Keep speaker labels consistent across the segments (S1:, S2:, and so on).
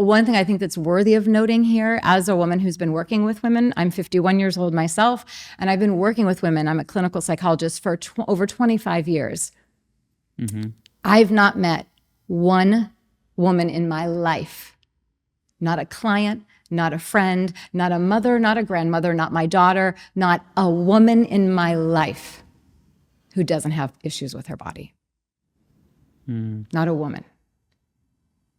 S1: one thing I think that's worthy of noting here, as a woman who's been working with women, I'm 51 years old myself, and I've been working with women. I'm a clinical psychologist for over 25 years. Mm-hmm. I've not met one woman in my life, not a client, not a friend, not a mother, not a grandmother, not my daughter, not a woman in my life who doesn't have issues with her body. Not a woman.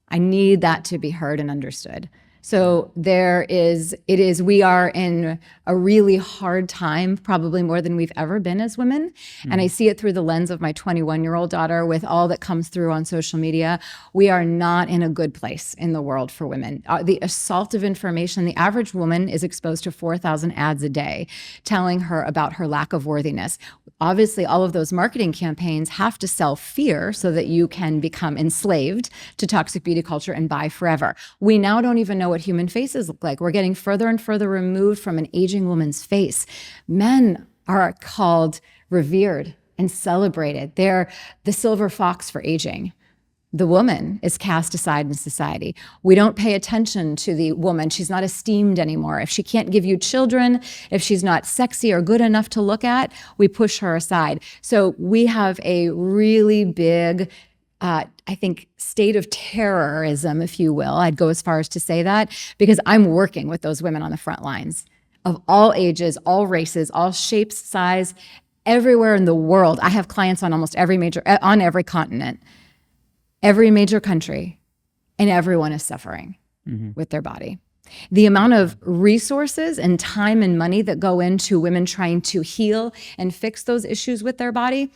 S1: I need that to be heard and understood. So we are in a really hard time, probably more than we've ever been as women. And I see it through the lens of my 21-year-old daughter with all that comes through on social media. We are not in a good place in the world for women. The assault of information, the average woman is exposed to 4,000 ads a day telling her about her lack of worthiness. Obviously, all of those marketing campaigns have to sell fear so that you can become enslaved to toxic beauty culture and buy forever. We now don't even know what human faces look like. We're getting further and further removed from an aging woman's face. Men are called revered and celebrated. They're the silver fox for aging. The woman is cast aside in society. We don't pay attention to the woman. She's not esteemed anymore. If she can't give you children, if she's not sexy or good enough to look at, we push her aside. So we have a really big I think, state of terrorism, if you will. I'd go as far as to say that, because I'm working with those women on the front lines of all ages, all races, all shapes, size, everywhere in the world. I have clients on almost on every continent, every major country, and everyone is suffering with their body. The amount of resources and time and money that go into women trying to heal and fix those issues with their body,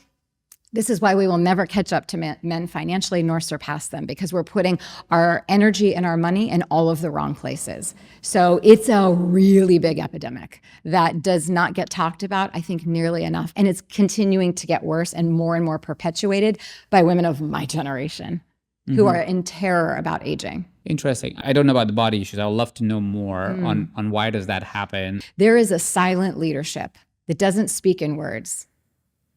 S1: this is why we will never catch up to men financially nor surpass them, because we're putting our energy and our money in all of the wrong places. So it's a really big epidemic that does not get talked about, I think, nearly enough. And it's continuing to get worse and more perpetuated by women of my generation who are in terror about aging.
S2: Interesting. I don't know about the body issues. I would love to know more on why does that happen.
S1: There is a silent leadership that doesn't speak in words.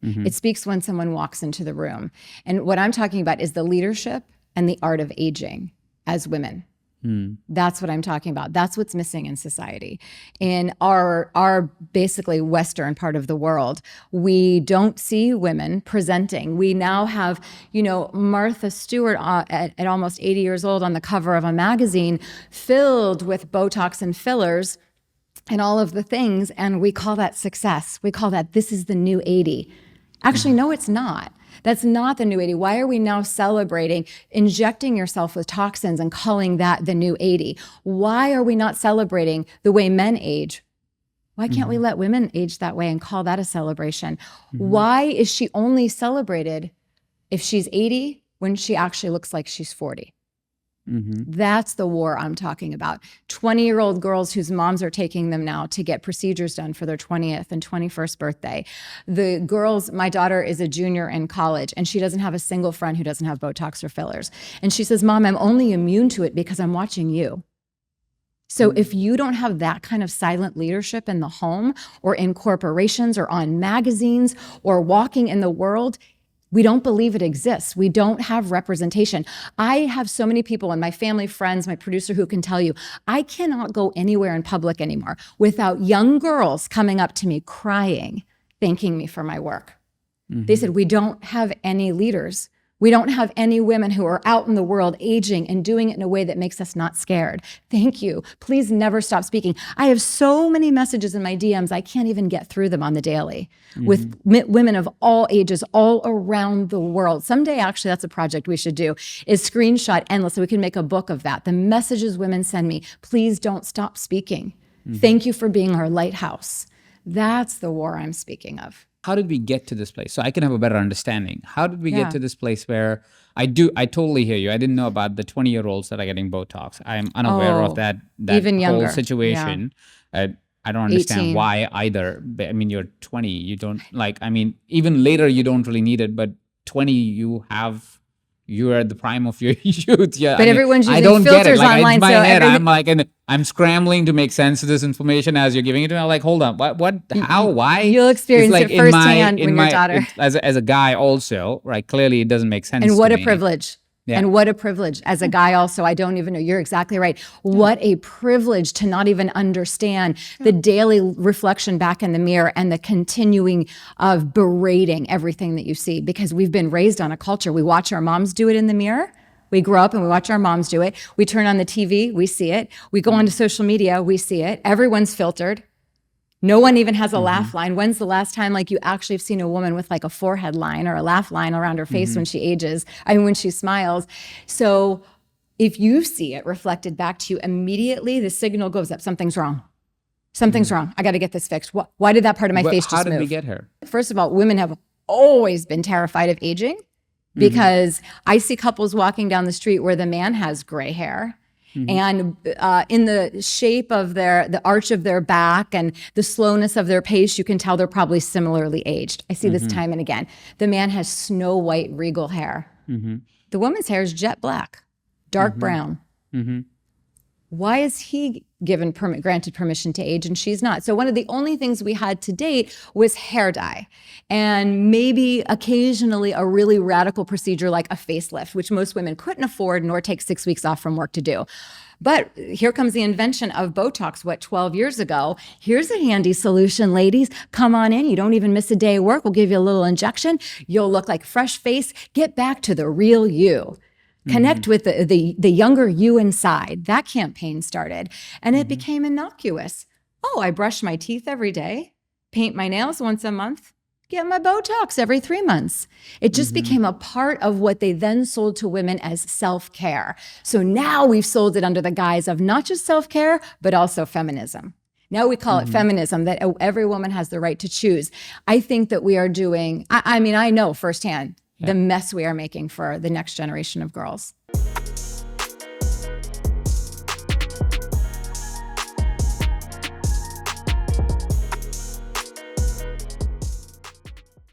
S1: It speaks when someone walks into the room. And what I'm talking about is the leadership and the art of aging as women. That's what I'm talking about. That's what's missing in society. In our basically Western part of the world, we don't see women presenting. We now have, Martha Stewart at almost 80 years old on the cover of a magazine filled with Botox and fillers and all of the things. And we call that success. We call that, this is the new 80. Actually, no, it's not. That's not the new 80. Why are we now celebrating injecting yourself with toxins and calling that the new 80? Why are we not celebrating the way men age? Why can't we let women age that way and call that a celebration? Why is she only celebrated if she's 80 when she actually looks like she's 40? That's the war I'm talking about. 20-year-old girls whose moms are taking them now to get procedures done for their 20th and 21st birthday. The girls, my daughter is a junior in college, and she doesn't have a single friend who doesn't have Botox or fillers. And she says, Mom, I'm only immune to it because I'm watching you. So if you don't have that kind of silent leadership in the home or in corporations or on magazines or walking in the world, we don't believe it exists. We don't have representation. I have so many people in my family, friends, my producer who can tell you, I cannot go anywhere in public anymore without young girls coming up to me crying, thanking me for my work. They said, we don't have any leaders. We don't have any women who are out in the world aging and doing it in a way that makes us not scared. Thank you. Please never stop speaking. I have so many messages in my DMs, I can't even get through them on the daily with women of all ages all around the world. Someday, actually, that's a project we should do, is screenshot endless so we can make a book of that. The messages women send me, please don't stop speaking. Thank you for being our lighthouse. That's the war I'm speaking of.
S2: How did we get to this place? So I can have a better understanding. How did we get to this place where I totally hear you. I didn't know about the 20-year-olds that are getting Botox. I'm unaware of that
S1: even younger.
S2: Whole situation. Yeah. I don't understand 18. Why either. I mean, you're 20. You don't even later you don't really need it, but 20 you're at the prime of your youth. Yeah,
S1: but everyone's using filters online.
S2: My head, and I'm scrambling to make sense of this information as you're giving it to me. I'm like, hold on, what, how, why?
S1: You'll experience it firsthand when your daughter.
S2: As a guy also, right? Clearly it doesn't make sense.
S1: And what
S2: to
S1: a
S2: me.
S1: privilege.
S2: Yeah.
S1: And what a privilege as a guy also, I don't even know, you're exactly right. What a privilege to not even understand the daily reflection back in the mirror and the continuing of berating everything that you see, because we've been raised on a culture. We watch our moms do it in the mirror. We grow up and we watch our moms do it. We turn on the TV, we see it. We go onto social media, we see it. Everyone's filtered. No one even has a laugh line. When's the last time like you actually have seen a woman with like a forehead line or a laugh line around her face when she ages? I mean, when she smiles. So if you see it reflected back to you immediately, the signal goes up. Something's wrong. Something's wrong. I got to get this fixed. Why did that part of my face just move?
S2: How did we get here?
S1: First of all, women have always been terrified of aging because I see couples walking down the street where the man has gray hair. And in the shape of the arch of their back and the slowness of their pace, you can tell they're probably similarly aged. I see this time and again. The man has snow white regal hair. The woman's hair is jet black, dark brown. Why is he granted permission to age and she's not? So one of the only things we had to date was hair dye and maybe occasionally a really radical procedure like a facelift, which most women couldn't afford nor take 6 weeks off from work to do. But here comes the invention of Botox, 12 years ago. Here's a handy solution, ladies. Come on in. You don't even miss a day of work. We'll give you a little injection. You'll look like fresh face. Get back to the real you. Connect with the younger you inside. That campaign started and it became innocuous. Oh, I brush my teeth every day, paint my nails once a month, get my Botox every 3 months. It just became a part of what they then sold to women as self-care. So now we've sold it under the guise of not just self-care, but also feminism. Now we call it feminism, that every woman has the right to choose. I think that we are doing, I mean, I know firsthand the mess we are making for the next generation of girls.